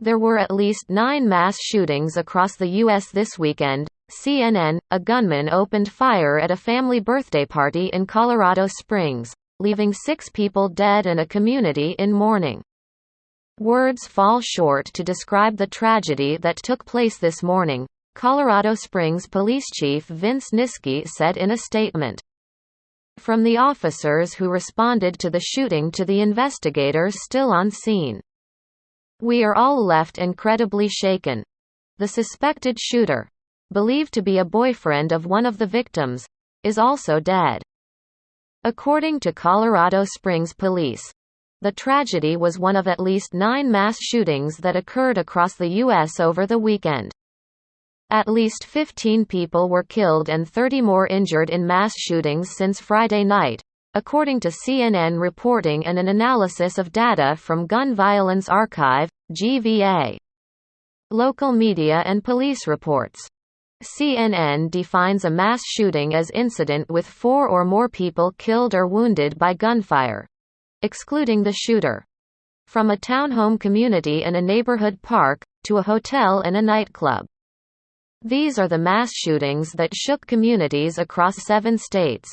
There were at least 9 mass shootings across the U.S. this weekend. CNN, a gunman opened fire at a family birthday party in Colorado Springs, leaving 6 people dead and a community in mourning. Words fall short to describe the tragedy that took place this morning, Colorado Springs Police Chief Vince Niski said in a statement. From the officers who responded to the shooting to the investigators still on scene. We are all left incredibly shaken. The suspected shooter, believed to be a boyfriend of one of the victims, is also dead. According to Colorado Springs Police, the tragedy was one of at least 9 mass shootings that occurred across the U.S. over the weekend. At least 15 people were killed and 30 more injured in mass shootings since Friday night, according to CNN reporting and an analysis of data from Gun Violence Archive, GVA. Local media and police reports. CNN defines a mass shooting as incident with 4 or more people killed or wounded by gunfire, excluding the shooter. From a townhome community and a neighborhood park, to a hotel and a nightclub. These are the mass shootings that shook communities across 7 states.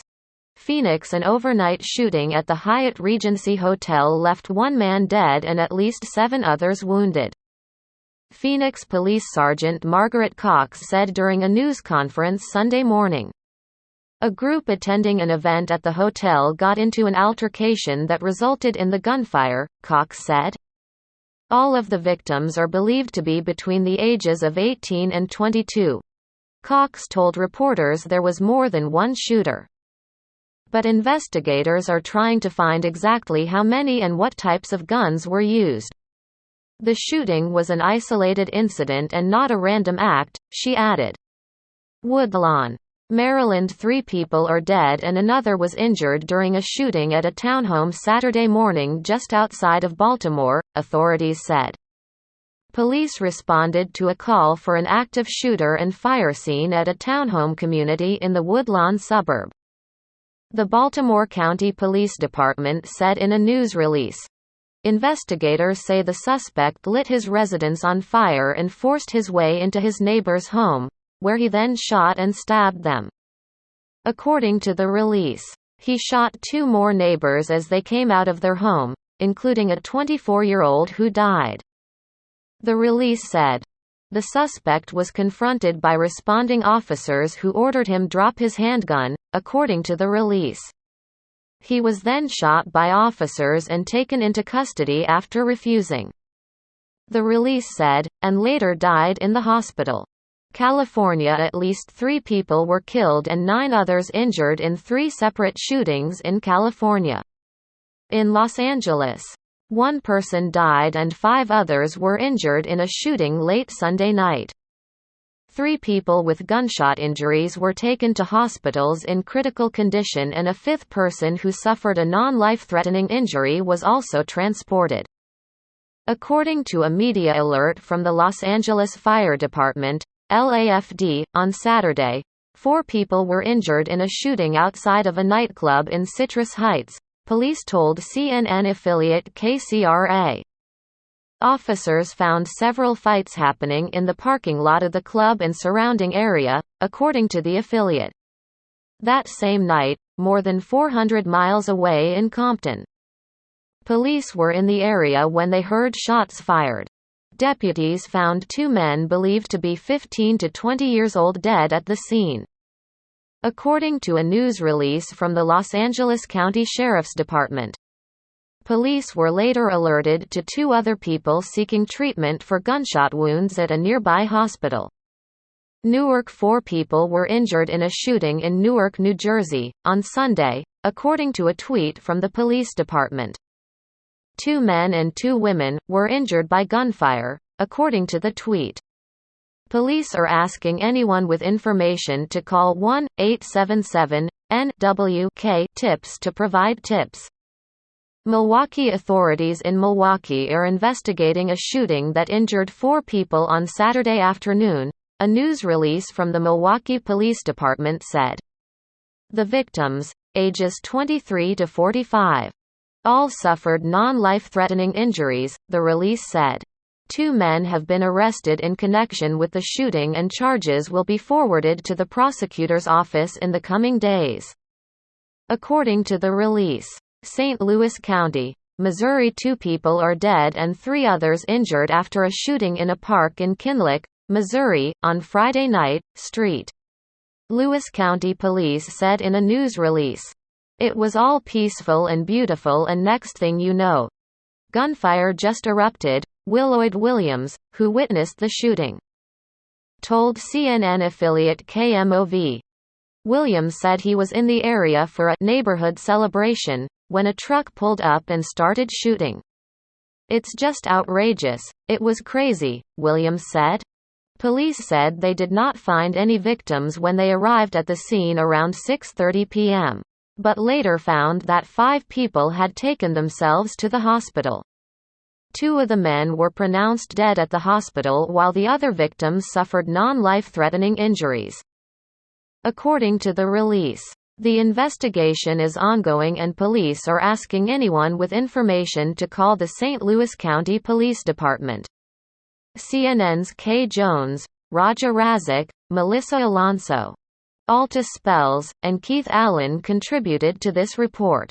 Phoenix: an overnight shooting at the Hyatt Regency Hotel left 1 man dead and at least 7 others wounded. Phoenix Police Sergeant Margaret Cox said during a news conference Sunday morning. A group attending an event at the hotel got into an altercation that resulted in the gunfire, Cox said. All of the victims are believed to be between the ages of 18 and 22. Cox told reporters there was more than one shooter. But investigators are trying to find exactly how many and what types of guns were used. The shooting was an isolated incident and not a random act, she added. Woodlawn, Maryland: 3 people are dead and another was injured during a shooting at a townhome Saturday morning just outside of Baltimore, authorities said. Police responded to a call for an active shooter and fire scene at a townhome community in the Woodlawn suburb. The Baltimore County Police Department said in a news release. Investigators say the suspect lit his residence on fire and forced his way into his neighbor's home, where he then shot and stabbed them. According to the release, he shot 2 more neighbors as they came out of their home, including a 24-year-old who died. The release said. The suspect was confronted by responding officers who ordered him drop his handgun, according to the release. He was then shot by officers and taken into custody after refusing. The release said, and later died in the hospital. California: at least 3 people were killed and 9 others injured in 3 separate shootings in California. In Los Angeles, 1 person died and 5 others were injured in a shooting late Sunday night. 3 people with gunshot injuries were taken to hospitals in critical condition and a 5th person who suffered a non-life-threatening injury was also transported. According to a media alert from the Los Angeles Fire Department, LAFD, on Saturday, 4 people were injured in a shooting outside of a nightclub in Citrus Heights, police told CNN affiliate KCRA. Officers found several fights happening in the parking lot of the club and surrounding area, according to the affiliate. That same night, more than 400 miles away in Compton, police were in the area when they heard shots fired. Deputies found 2 men believed to be 15 to 20 years old dead at the scene. According to a news release from the Los Angeles County Sheriff's Department. Police were later alerted to 2 other people seeking treatment for gunshot wounds at a nearby hospital. Newark: 4 people were injured in a shooting in Newark, New Jersey, on Sunday, according to a tweet from the police department. 2 men and 2 women were injured by gunfire, according to the tweet. Police are asking anyone with information to call 1-877-NWK-TIPS to provide tips. Milwaukee: authorities in Milwaukee are investigating a shooting that injured 4 people on Saturday afternoon, a news release from the Milwaukee Police Department said. The victims, ages 23 to 45, all suffered non-life-threatening injuries, the release said. 2 men have been arrested in connection with the shooting and charges will be forwarded to the prosecutor's office in the coming days. According to the release, St. Louis County, Missouri, 2 people are dead and 3 others injured after a shooting in a park in Kinloch, Missouri, on Friday night. St. Louis County Police said in a news release, "It was all peaceful and beautiful and next thing you know, gunfire just erupted," Willoyd Williams, who witnessed the shooting, told CNN affiliate KMOV. Williams said he was in the area for a neighborhood celebration, when a truck pulled up and started shooting. "It's just outrageous. It was crazy," Williams said. Police said they did not find any victims when they arrived at the scene around 6:30 p.m., but later found that 5 people had taken themselves to the hospital. 2 of the men were pronounced dead at the hospital while the other victims suffered non-life-threatening injuries. According to the release, the investigation is ongoing and police are asking anyone with information to call the St. Louis County Police Department. CNN's Kay Jones, Raja Razik, Melissa Alonso, Alta Spells, and Keith Allen contributed to this report.